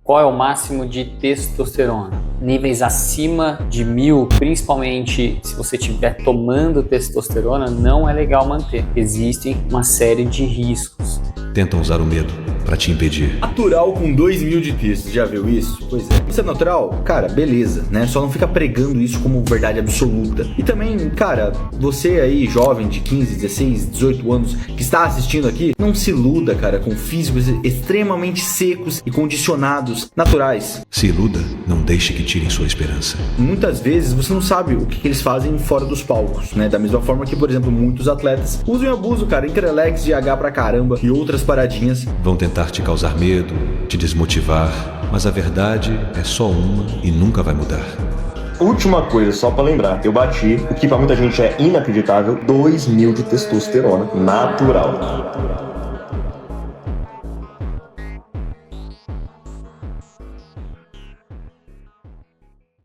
Qual é o máximo de testosterona? Níveis acima de 1000, principalmente se você estiver tomando testosterona, não é legal manter. Existem uma série de riscos. Tentam usar o medo pra te impedir. Natural com 2000 de texto, já viu isso? Pois é. Isso é natural? Cara, beleza, né? Só não fica pregando isso como verdade absoluta. E também, cara, você aí, jovem de 15, 16, 18 anos, que está assistindo aqui, não se iluda, cara, com físicos extremamente secos e condicionados, naturais. Se iluda, não deixe que tirem sua esperança. Muitas vezes você não sabe o que eles fazem fora dos palcos, né? Da mesma forma que, por exemplo, muitos atletas usam e abusam, cara, Increlex, GH pra caramba e outras paradinhas. Vão tentar te causar medo, te desmotivar, mas a verdade é só uma e nunca vai mudar. Última coisa, só pra lembrar, eu bati, o que pra muita gente é inacreditável, 2000 de testosterona natural.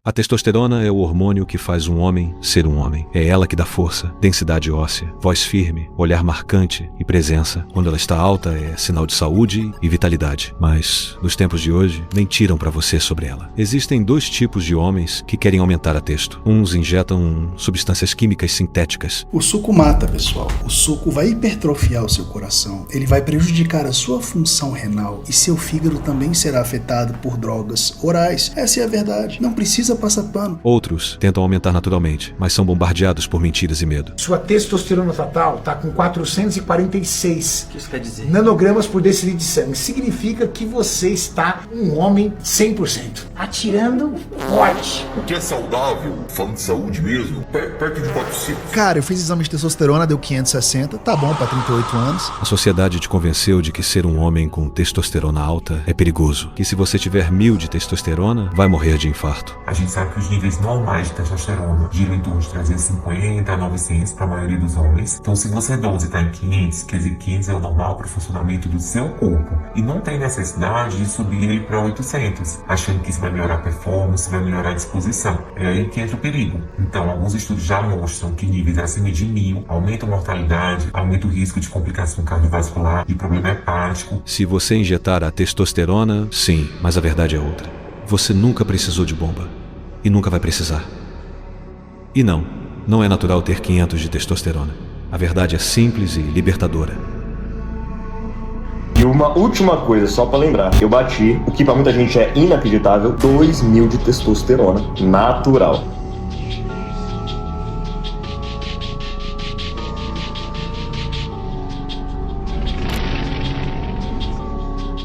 A testosterona é o hormônio que faz um homem ser um homem. É ela que dá força, densidade óssea, voz firme, olhar marcante e presença. Quando ela está alta é sinal de saúde e vitalidade. Mas, nos tempos de hoje, mentiram pra você sobre ela. Existem dois tipos de homens que querem aumentar a testo. Uns injetam substâncias químicas sintéticas. O suco mata, pessoal. O suco vai hipertrofiar o seu coração. Ele vai prejudicar a sua função renal e seu fígado também será afetado por drogas orais. Essa é a verdade. Não precisa passar pano. Outros tentam aumentar naturalmente, mas são bombardeados por mentiras e medo. Sua testosterona total está com 446 O que isso quer dizer? nanogramas por decilitro de sangue. Significa que você está um homem 100%. Atirando forte. O que é saudável, falando de saúde mesmo, perto de 400. Cara, eu fiz exame de testosterona, deu 560. Tá bom pra 38 anos. A sociedade te convenceu de que ser um homem com testosterona alta é perigoso. Que se você tiver 1000 de testosterona, vai morrer de infarto. A gente sabe que os níveis normais de testosterona giram em torno de 350 a 900 para a maioria dos homens. Então, se você 12 está em 500, quer dizer, 500 é o normal para o funcionamento do seu corpo. E não tem necessidade de subir ele para 800, achando que isso vai melhorar a performance, vai melhorar a disposição. É aí que entra o perigo. Então, alguns estudos já mostram que níveis acima de 1000 aumentam a mortalidade, aumenta o risco de complicação cardiovascular, de problema hepático. Se você injetar a testosterona, sim, mas a verdade é outra. Você nunca precisou de bomba. E nunca vai precisar. E não é natural ter 500 de testosterona. A verdade é simples e libertadora. E uma última coisa, só pra lembrar, eu bati, o que pra muita gente é inacreditável, 2000 de testosterona natural.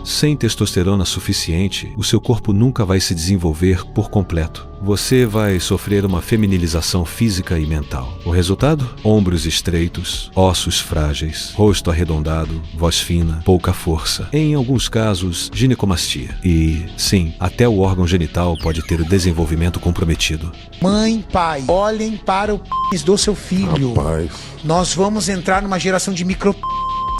Sem testosterona suficiente, o seu corpo nunca vai se desenvolver por completo. Você vai sofrer uma feminilização física e mental. O resultado? Ombros estreitos, ossos frágeis, rosto arredondado, voz fina, pouca força. Em alguns casos, ginecomastia. E, sim, até o órgão genital pode ter o desenvolvimento comprometido. Mãe, pai, olhem para o p*** do seu filho. Rapaz. Nós vamos entrar numa geração de micro p***.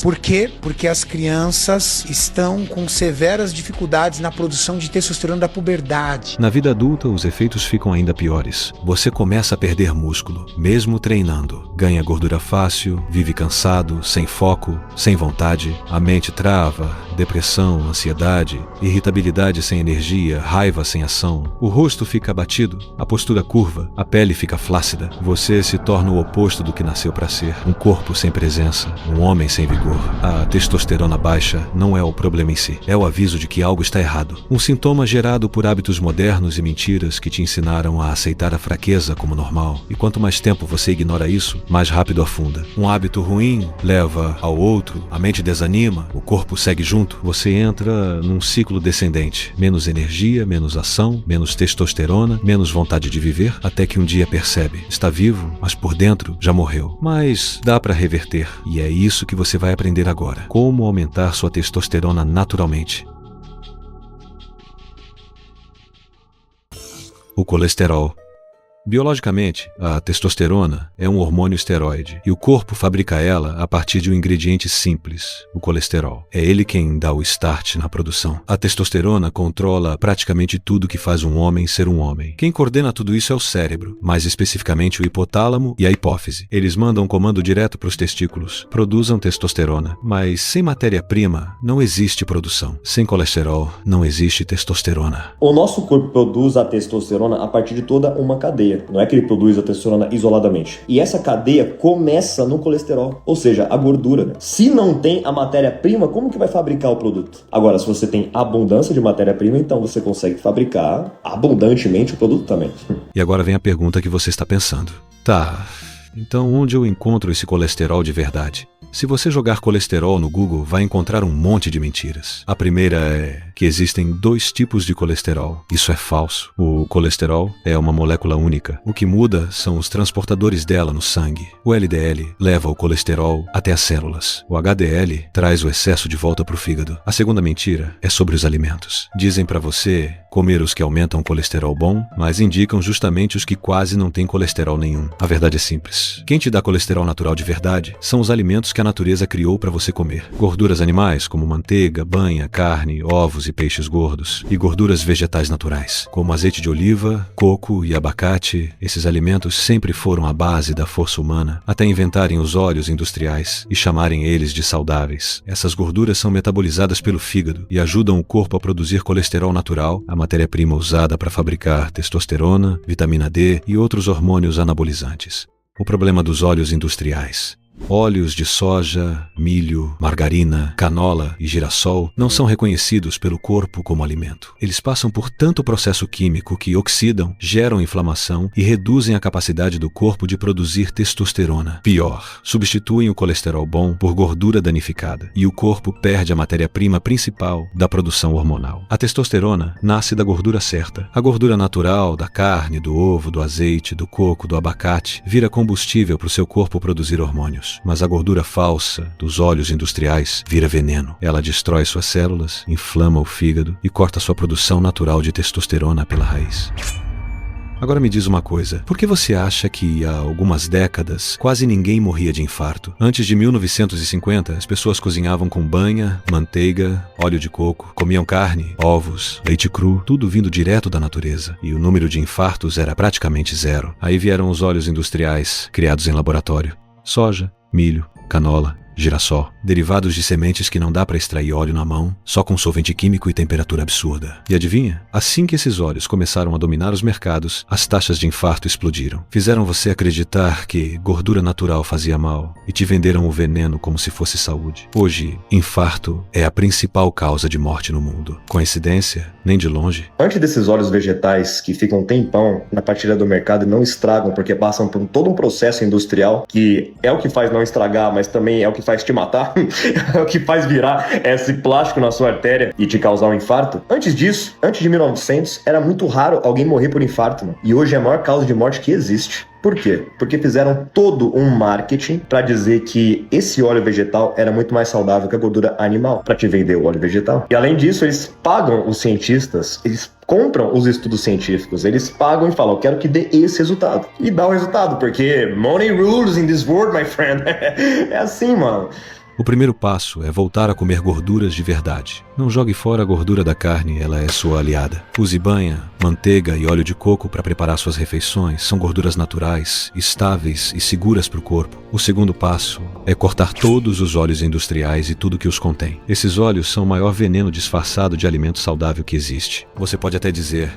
Por quê? Porque as crianças estão com severas dificuldades na produção de testosterona da puberdade. Na vida adulta, os efeitos ficam ainda piores. Você começa a perder músculo, mesmo treinando. Ganha gordura fácil, vive cansado, sem foco, sem vontade. A mente trava, depressão, ansiedade, irritabilidade sem energia, raiva sem ação. O rosto fica abatido, a postura curva, a pele fica flácida. Você se torna o oposto do que nasceu para ser. Um corpo sem presença, um homem sem vigor. A testosterona baixa não é o problema em si, é o aviso de que algo está errado. Um sintoma gerado por hábitos modernos e mentiras que te ensinaram a aceitar a fraqueza como normal. E quanto mais tempo você ignora isso, mais rápido afunda. Um hábito ruim leva ao outro, a mente desanima, o corpo segue junto. Você entra num ciclo descendente. Menos energia, menos ação, menos testosterona, menos vontade de viver, até que um dia percebe. Está vivo, mas por dentro já morreu. Mas dá para reverter. E é isso que você vai aprender agora. Como aumentar sua testosterona naturalmente. O colesterol. Biologicamente, a testosterona é um hormônio esteroide e o corpo fabrica ela a partir de um ingrediente simples, o colesterol. É ele quem dá o start na produção. A testosterona controla praticamente tudo que faz um homem ser um homem. Quem coordena tudo isso é o cérebro, mais especificamente o hipotálamo e a hipófise. Eles mandam um comando direto para os testículos. Produzam testosterona, mas sem matéria-prima não existe produção. Sem colesterol não existe testosterona. O nosso corpo produz a testosterona a partir de toda uma cadeia. Não é que ele produz a testosterona isoladamente. E essa cadeia começa no colesterol, ou seja, a gordura. Se não tem a matéria-prima, como que vai fabricar o produto? Agora, se você tem abundância de matéria-prima, então você consegue fabricar abundantemente o produto também. E agora vem a pergunta que você está pensando. Tá, então onde eu encontro esse colesterol de verdade? Se você jogar colesterol no Google, vai encontrar um monte de mentiras. A primeira é que existem 2 tipos de colesterol. Isso é falso. O colesterol é uma molécula única. O que muda são os transportadores dela no sangue. O LDL leva o colesterol até as células. O HDL traz o excesso de volta para o fígado. A segunda mentira é sobre os alimentos. Dizem para você comer os que aumentam o colesterol bom, mas indicam justamente os que quase não têm colesterol nenhum. A verdade é simples. Quem te dá colesterol natural de verdade são os alimentos que a natureza criou para você comer. Gorduras animais, como manteiga, banha, carne, ovos e peixes gordos. E gorduras vegetais naturais, como azeite de oliva, coco e abacate. Esses alimentos sempre foram a base da força humana, até inventarem os óleos industriais e chamarem eles de saudáveis. Essas gorduras são metabolizadas pelo fígado e ajudam o corpo a produzir colesterol natural, a matéria-prima usada para fabricar testosterona, vitamina D e outros hormônios anabolizantes. O problema dos óleos industriais. Óleos de soja, milho, margarina, canola e girassol não são reconhecidos pelo corpo como alimento. Eles passam por tanto processo químico que oxidam, geram inflamação e reduzem a capacidade do corpo de produzir testosterona. Pior, substituem o colesterol bom por gordura danificada e o corpo perde a matéria-prima principal da produção hormonal. A testosterona nasce da gordura certa. A gordura natural da carne, do ovo, do azeite, do coco, do abacate vira combustível para o seu corpo produzir hormônios. Mas a gordura falsa dos óleos industriais vira veneno. Ela destrói suas células, inflama o fígado e corta sua produção natural de testosterona pela raiz. Agora me diz uma coisa, por que você acha que há algumas décadas quase ninguém morria de infarto? Antes de 1950, as pessoas cozinhavam com banha, manteiga, óleo de coco, comiam carne, ovos, leite cru, tudo vindo direto da natureza. E o número de infartos era praticamente zero. Aí vieram os óleos industriais, criados em laboratório. Soja, milho, canola, girassol, derivados de sementes que não dá para extrair óleo na mão, só com solvente químico e temperatura absurda. E adivinha? Assim que esses óleos começaram a dominar os mercados, as taxas de infarto explodiram. Fizeram você acreditar que gordura natural fazia mal e te venderam o veneno como se fosse saúde. Hoje, infarto é a principal causa de morte no mundo. Coincidência? Nem de longe. Antes desses óleos vegetais que ficam um tempão na prateleira do mercado e não estragam porque passam por todo um processo industrial que é o que faz não estragar, mas também é o que faz te matar, é o que faz virar esse plástico na sua artéria e te causar um infarto. Antes disso, antes de 1900, era muito raro alguém morrer por infarto, mano. E hoje é a maior causa de morte que existe. Por quê? Porque fizeram todo um marketing para dizer que esse óleo vegetal era muito mais saudável que a gordura animal, para te vender o óleo vegetal. E além disso, eles pagam os cientistas, eles compram os estudos científicos, eles pagam e falam, eu quero que dê esse resultado. E dá o resultado, porque money rules in this world, my friend. É assim, mano. O primeiro passo é voltar a comer gorduras de verdade. Não jogue fora a gordura da carne, ela é sua aliada. Use banha, manteiga e óleo de coco para preparar suas refeições. São gorduras naturais, estáveis e seguras para o corpo. O segundo passo é cortar todos os óleos industriais e tudo que os contém. Esses óleos são o maior veneno disfarçado de alimento saudável que existe. Você pode até dizer,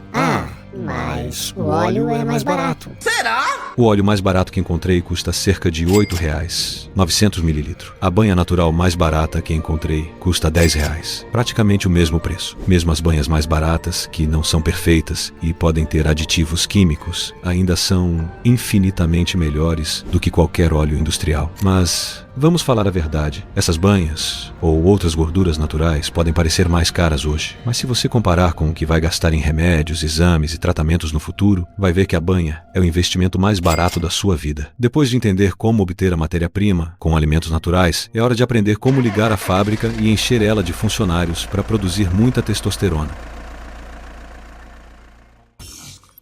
mas o óleo é mais barato. Será? O óleo mais barato que encontrei custa cerca de R$8, 900 ml. A banha natural mais barata que encontrei custa R$10. Praticamente o mesmo preço. Mesmo as banhas mais baratas, que não são perfeitas e podem ter aditivos químicos, ainda são infinitamente melhores do que qualquer óleo industrial. Mas vamos falar a verdade. Essas banhas ou outras gorduras naturais podem parecer mais caras hoje. Mas se você comparar com o que vai gastar em remédios, exames e tratamentos no futuro, vai ver que a banha é o investimento mais barato da sua vida. Depois de entender como obter a matéria-prima com alimentos naturais, é hora de aprender como ligar a fábrica e encher ela de funcionários para produzir muita testosterona.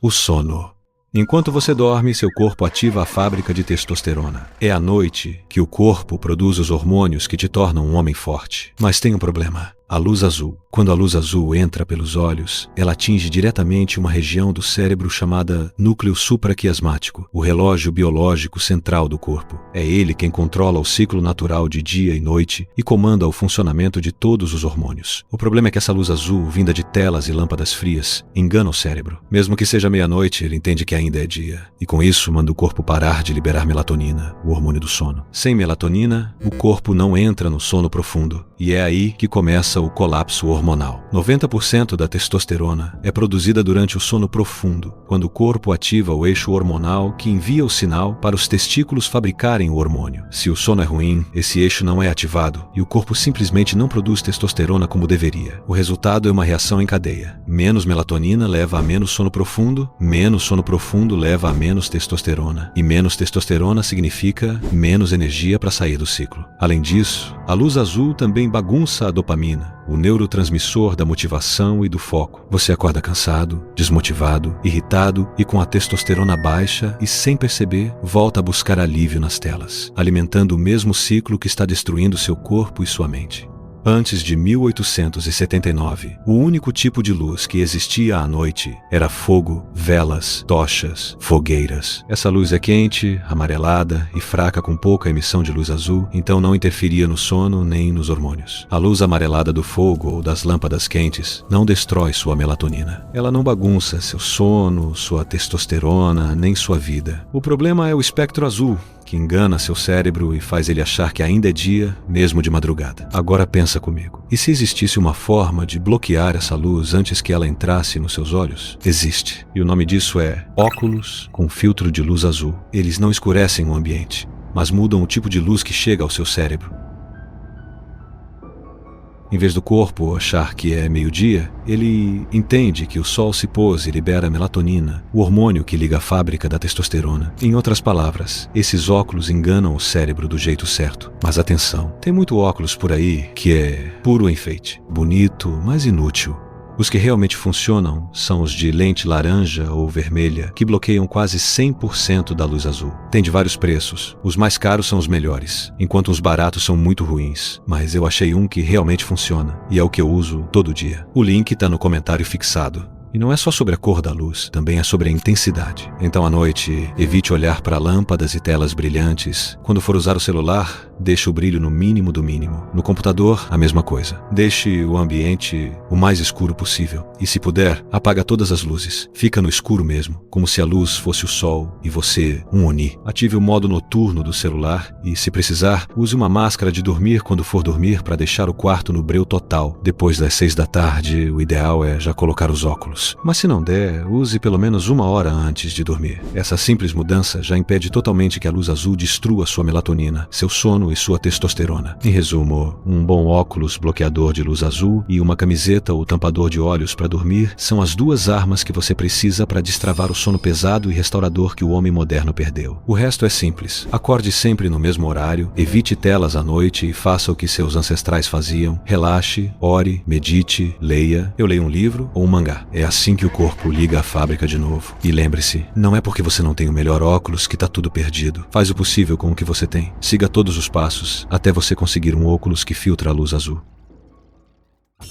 O sono. Enquanto você dorme, seu corpo ativa a fábrica de testosterona. É à noite que o corpo produz os hormônios que te tornam um homem forte. Mas tem um problema. A luz azul. Quando a luz azul entra pelos olhos, ela atinge diretamente uma região do cérebro chamada núcleo supraquiasmático, o relógio biológico central do corpo. É ele quem controla o ciclo natural de dia e noite e comanda o funcionamento de todos os hormônios. O problema é que essa luz azul, vinda de telas e lâmpadas frias, engana o cérebro. Mesmo que seja meia-noite, ele entende que ainda é dia. E com isso, manda o corpo parar de liberar melatonina, o hormônio do sono. Sem melatonina, o corpo não entra no sono profundo. E é aí que começa o colapso hormonal. 90% da testosterona é produzida durante o sono profundo, quando o corpo ativa o eixo hormonal que envia o sinal para os testículos fabricarem o hormônio. Se o sono é ruim, esse eixo não é ativado e o corpo simplesmente não produz testosterona como deveria. O resultado é uma reação em cadeia. Menos melatonina leva a menos sono profundo leva a menos testosterona, e menos testosterona significa menos energia para sair do ciclo. Além disso, a luz azul também bagunça a dopamina, o neurotransmissor da motivação e do foco. Você acorda cansado, desmotivado, irritado e com a testosterona baixa e, sem perceber, volta a buscar alívio nas telas, alimentando o mesmo ciclo que está destruindo seu corpo e sua mente. Antes de 1879, o único tipo de luz que existia à noite era fogo, velas, tochas, fogueiras. Essa luz é quente, amarelada e fraca com pouca emissão de luz azul, então não interferia no sono nem nos hormônios. A luz amarelada do fogo ou das lâmpadas quentes não destrói sua melatonina. Ela não bagunça seu sono, sua testosterona, nem sua vida. O problema é o espectro azul, que engana seu cérebro e faz ele achar que ainda é dia, mesmo de madrugada. Agora pensa comigo. E se existisse uma forma de bloquear essa luz antes que ela entrasse nos seus olhos? Existe. E o nome disso é óculos com filtro de luz azul. Eles não escurecem o ambiente, mas mudam o tipo de luz que chega ao seu cérebro. Em vez do corpo achar que é meio-dia, ele entende que o sol se pôs e libera melatonina, o hormônio que liga a fábrica da testosterona. Em outras palavras, esses óculos enganam o cérebro do jeito certo. Mas atenção, tem muito óculos por aí que é puro enfeite, bonito, mas inútil. Os que realmente funcionam são os de lente laranja ou vermelha, que bloqueiam quase 100% da luz azul. Tem de vários preços. Os mais caros são os melhores, enquanto os baratos são muito ruins. Mas eu achei um que realmente funciona, e é o que eu uso todo dia. O link está no comentário fixado. E não é só sobre a cor da luz, também é sobre a intensidade. Então à noite, evite olhar para lâmpadas e telas brilhantes. Quando for usar o celular, deixe o brilho no mínimo do mínimo. No computador, a mesma coisa. Deixe o ambiente o mais escuro possível. E se puder, apaga todas as luzes. Fica no escuro mesmo, como se a luz fosse o sol e você um Oni. Ative o modo noturno do celular e, se precisar, use uma máscara de dormir quando for dormir para deixar o quarto no breu total. Depois das 6 da tarde, o ideal é já colocar os óculos. Mas se não der, use pelo menos 1 hora antes de dormir. Essa simples mudança já impede totalmente que a luz azul destrua sua melatonina, seu sono e sua testosterona. Em resumo, um bom óculos bloqueador de luz azul e uma camiseta ou tampador de olhos para dormir são as 2 armas que você precisa para destravar o sono pesado e restaurador que o homem moderno perdeu. O resto é simples. Acorde sempre no mesmo horário, evite telas à noite e faça o que seus ancestrais faziam. Relaxe, ore, medite, leia. Eu leio um livro ou um mangá. É assim que o corpo liga a fábrica de novo. E lembre-se, não é porque você não tem o melhor óculos que tá tudo perdido. Faz o possível com o que você tem. Siga todos os passos até você conseguir um óculos que filtra a luz azul.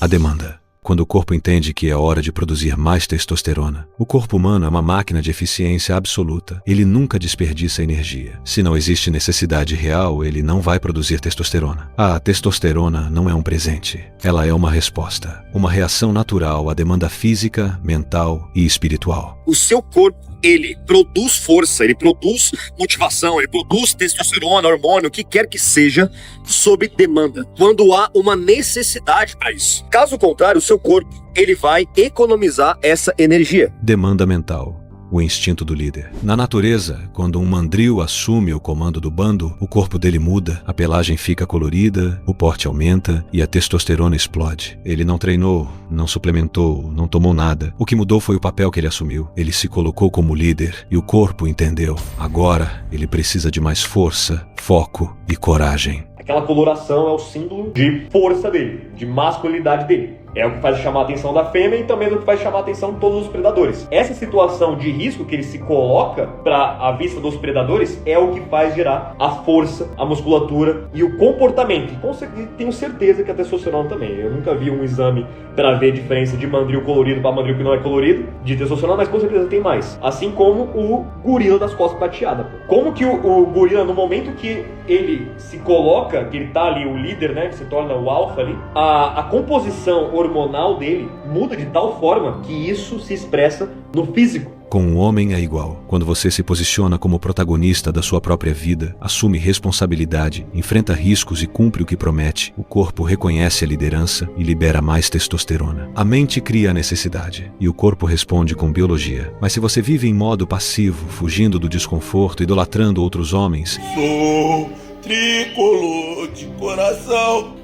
A demanda. Quando o corpo entende que é hora de produzir mais testosterona. O corpo humano é uma máquina de eficiência absoluta. Ele nunca desperdiça energia. Se não existe necessidade real, ele não vai produzir testosterona. A testosterona não é um presente. Ela é uma resposta. Uma reação natural à demanda física, mental e espiritual. O seu corpo, ele produz força, ele produz motivação, ele produz testosterona, hormônio, o que quer que seja, sob demanda, quando há uma necessidade para isso. Caso contrário, o seu corpo, ele vai economizar essa energia. Demanda mental. O instinto do líder. Na natureza, quando um mandril assume o comando do bando, o corpo dele muda, a pelagem fica colorida, o porte aumenta e a testosterona explode. Ele não treinou, não suplementou, não tomou nada. O que mudou foi o papel que ele assumiu. Ele se colocou como líder e o corpo entendeu. Agora, ele precisa de mais força, foco e coragem. Aquela coloração é o símbolo de força dele, de masculinidade dele. É o que faz chamar a atenção da fêmea e também é o que faz chamar a atenção de todos os predadores. Essa situação de risco que ele se coloca para a vista dos predadores é o que faz gerar a força, a musculatura e o comportamento. E tenho certeza que a testosterona também. Eu nunca vi um exame para ver a diferença de mandril colorido para mandril que não é colorido, de testosterona, mas com certeza tem mais. Assim como o gorila das costas prateadas. Como que o gorila, no momento que ele se coloca, que ele tá ali, o líder, né, que se torna o alfa ali, a composição hormonal dele muda de tal forma que isso se expressa no físico. Com um homem é igual. Quando você se posiciona como protagonista da sua própria vida, assume responsabilidade, enfrenta riscos e cumpre o que promete, o corpo reconhece a liderança e libera mais testosterona. A mente cria a necessidade e o corpo responde com biologia. Mas se você vive em modo passivo, fugindo do desconforto, idolatrando outros homens... Sou tricolor de coração.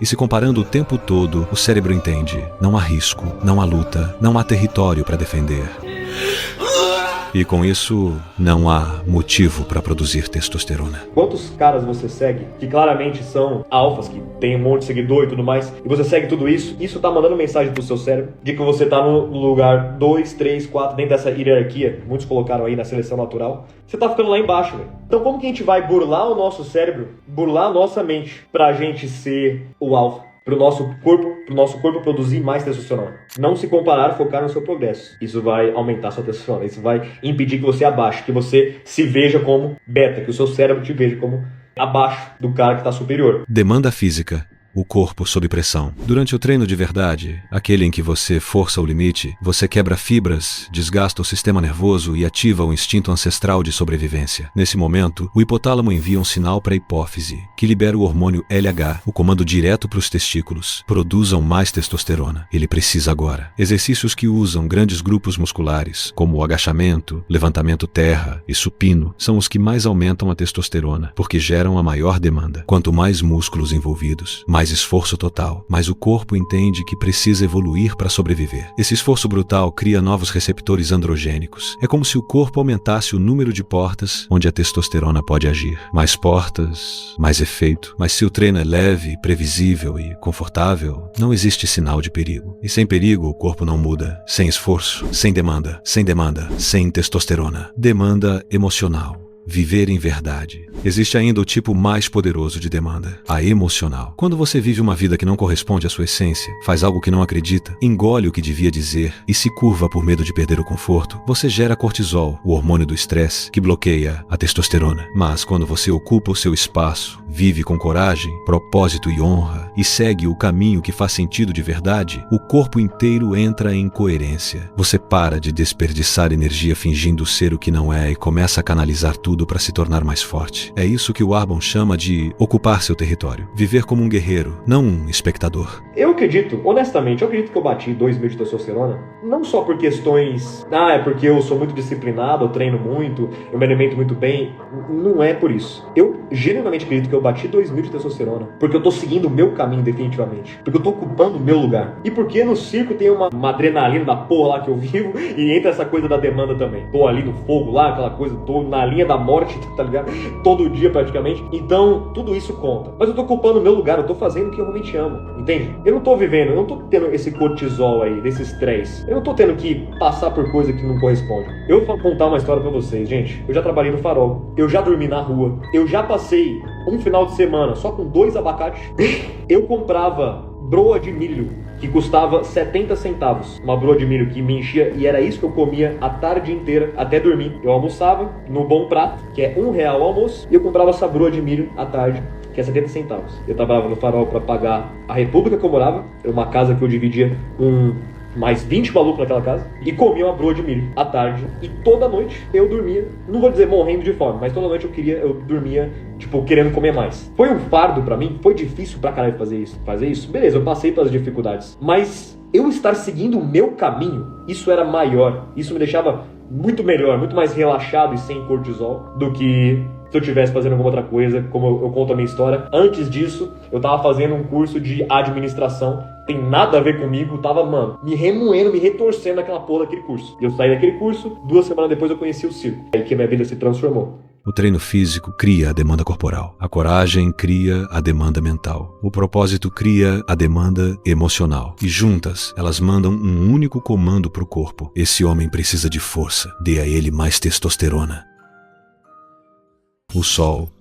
E se comparando o tempo todo, o cérebro entende: não há risco, não há luta, não há território para defender. E com isso, não há motivo para produzir testosterona. Quantos caras você segue que claramente são alfas, que tem um monte de seguidor e tudo mais, e você segue tudo isso, isso tá mandando mensagem pro seu cérebro de que você tá no lugar 2, 3, 4, dentro dessa hierarquia, muitos colocaram aí na seleção natural, você tá ficando lá embaixo, velho. Então como que a gente vai burlar o nosso cérebro, burlar a nossa mente, pra gente ser o alfa? Pro nosso corpo produzir mais testosterona. Não se comparar, focar no seu progresso. Isso vai aumentar sua testosterona. Isso vai impedir que você abaixe, que você se veja como beta, que o seu cérebro te veja como abaixo do cara que está superior. Demanda física. O corpo sob pressão. Durante o treino de verdade, aquele em que você força o limite, você quebra fibras, desgasta o sistema nervoso e ativa o instinto ancestral de sobrevivência. Nesse momento, o hipotálamo envia um sinal para a hipófise, que libera o hormônio LH, o comando direto para os testículos. Produzam mais testosterona. Ele precisa agora. Exercícios que usam grandes grupos musculares, como o agachamento, levantamento terra e supino, são os que mais aumentam a testosterona, porque geram a maior demanda. Quanto mais músculos envolvidos, mais esforço total, mas o corpo entende que precisa evoluir para sobreviver. Esse esforço brutal cria novos receptores androgênicos. É como se o corpo aumentasse o número de portas onde a testosterona pode agir. Mais portas, mais efeito. Mas se o treino é leve, previsível e confortável, não existe sinal de perigo. E sem perigo, o corpo não muda. Sem esforço, sem demanda, sem testosterona. Demanda emocional. Viver em verdade. Existe ainda o tipo mais poderoso de demanda, a emocional. Quando você vive uma vida que não corresponde à sua essência, faz algo que não acredita, engole o que devia dizer e se curva por medo de perder o conforto, você gera cortisol, o hormônio do estresse, que bloqueia a testosterona. Mas quando você ocupa o seu espaço, vive com coragem, propósito e honra, e segue o caminho que faz sentido de verdade, o corpo inteiro entra em coerência. Você para de desperdiçar energia fingindo ser o que não é e começa a canalizar tudo para se tornar mais forte. É isso que o Arbon chama de ocupar seu território. Viver como um guerreiro, não um espectador. Eu acredito, honestamente, eu acredito que eu bati 2.000 de testosterona, não só por questões, é porque eu sou muito disciplinado, eu treino muito, eu me alimento muito bem, não é por isso. Eu genuinamente acredito que eu bati 2.000 de testosterona, porque eu tô seguindo o meu caminho definitivamente, porque eu tô ocupando o meu lugar, e porque no circo tem uma adrenalina da porra lá que eu vivo, e entra essa coisa da demanda também. Tô ali no fogo lá, aquela coisa, tô na linha da morte, tá ligado? Todo dia praticamente. Então, tudo isso conta. Mas eu tô ocupando o meu lugar, eu tô fazendo o que eu realmente amo, entende? Eu não tô vivendo, eu não tô tendo esse cortisol aí, desse estresse. Eu não tô tendo que passar por coisa que não corresponde. Eu vou contar uma história pra vocês, gente. Eu já trabalhei no Farol, eu já dormi na rua, eu já passei um final de semana só com 2 abacates. Eu comprava broa de milho que custava 70 centavos. Uma broa de milho que me enchia e era isso que eu comia a tarde inteira até dormir. Eu almoçava no Bom Prato, que é R$1 o almoço, e eu comprava essa broa de milho à tarde, que é 70 centavos. Eu trabalhava no Farol para pagar a república que eu morava, era uma casa que eu dividia com mais 20 malucos naquela casa, e comia uma broa de milho à tarde, e toda noite eu dormia, não vou dizer morrendo de fome, mas toda noite eu dormia, tipo, querendo comer mais. Foi um fardo pra mim, foi difícil pra caralho fazer isso, beleza, eu passei pelas dificuldades, mas eu estar seguindo o meu caminho, isso era maior, isso me deixava muito melhor, muito mais relaxado e sem cortisol do que se eu estivesse fazendo alguma outra coisa, como eu conto a minha história. Antes disso, eu tava fazendo um curso de administração, tem nada a ver comigo, tava, me remoendo, me retorcendo naquela porra daquele curso. E eu saí daquele curso, 2 semanas depois eu conheci o circo. Aí que a minha vida se transformou. O treino físico cria a demanda corporal. A coragem cria a demanda mental. O propósito cria a demanda emocional. E juntas, elas mandam um único comando para o corpo. Esse homem precisa de força. Dê a ele mais testosterona. O sol,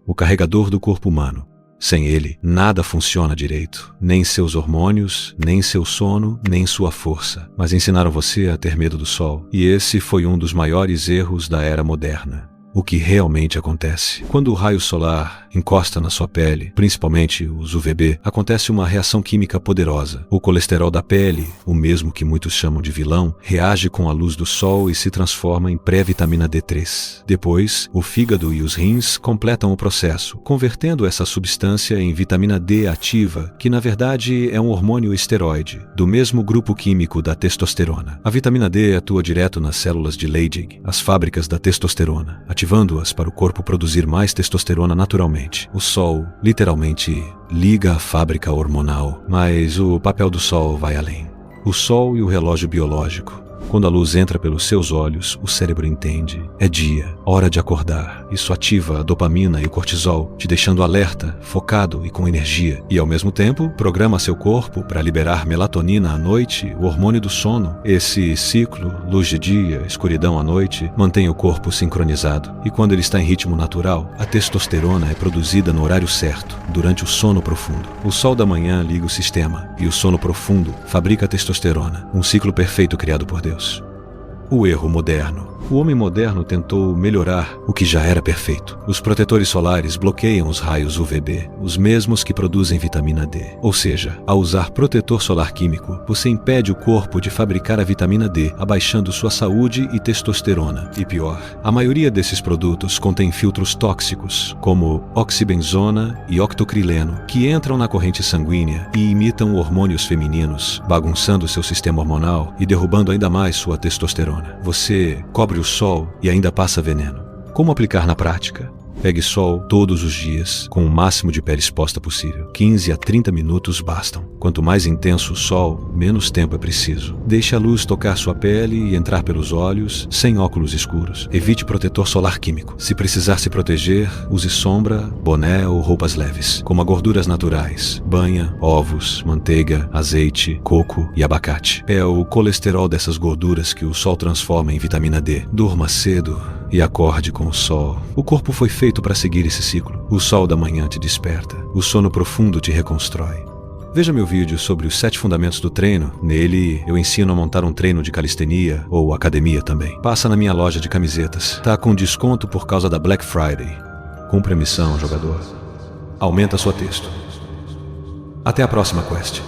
o carregador do corpo humano. Sem ele, nada funciona direito. Nem seus hormônios, nem seu sono, nem sua força. Mas ensinaram você a ter medo do sol. E esse foi um dos maiores erros da era moderna. O que realmente acontece? Quando o raio solar encosta na sua pele, principalmente os UVB, acontece uma reação química poderosa. O colesterol da pele, o mesmo que muitos chamam de vilão, reage com a luz do sol e se transforma em pré-vitamina D3. Depois, o fígado e os rins completam o processo, convertendo essa substância em vitamina D ativa, que na verdade é um hormônio esteroide, do mesmo grupo químico da testosterona. A vitamina D atua direto nas células de Leydig, as fábricas da testosterona, ativando-as para o corpo produzir mais testosterona naturalmente. O sol, literalmente, liga a fábrica hormonal, mas o papel do sol vai além. O sol e o relógio biológico. Quando a luz entra pelos seus olhos, o cérebro entende. É dia, hora de acordar. Isso ativa a dopamina e o cortisol, te deixando alerta, focado e com energia. E ao mesmo tempo, programa seu corpo para liberar melatonina à noite, o hormônio do sono. Esse ciclo, luz de dia, escuridão à noite, mantém o corpo sincronizado. E quando ele está em ritmo natural, a testosterona é produzida no horário certo, durante o sono profundo. O sol da manhã liga o sistema, e o sono profundo fabrica a testosterona, um ciclo perfeito criado por Deus. O erro moderno. O homem moderno tentou melhorar o que já era perfeito. Os protetores solares bloqueiam os raios UVB, os mesmos que produzem vitamina D. Ou seja, ao usar protetor solar químico, você impede o corpo de fabricar a vitamina D, abaixando sua saúde e testosterona. E pior, a maioria desses produtos contém filtros tóxicos, como oxibenzona e octocrileno, que entram na corrente sanguínea e imitam hormônios femininos, bagunçando seu sistema hormonal e derrubando ainda mais sua testosterona. Você cobre o sol e ainda passa veneno. Como aplicar na prática? Pegue sol todos os dias, com o máximo de pele exposta possível. 15 a 30 minutos bastam. Quanto mais intenso o sol, menos tempo é preciso. Deixe a luz tocar sua pele e entrar pelos olhos, sem óculos escuros. Evite protetor solar químico. Se precisar se proteger, use sombra, boné ou roupas leves, como gorduras naturais, banha, ovos, manteiga, azeite, coco e abacate. É o colesterol dessas gorduras que o sol transforma em vitamina D. Durma cedo e acorde com o sol. O corpo foi feito para seguir esse ciclo. O sol da manhã te desperta. O sono profundo te reconstrói. Veja meu vídeo sobre os 7 fundamentos do treino. Nele, eu ensino a montar um treino de calistenia ou academia também. Passa na minha loja de camisetas. Tá com desconto por causa da Black Friday. Cumpre a missão, jogador. Aumenta sua texto. Até a próxima quest.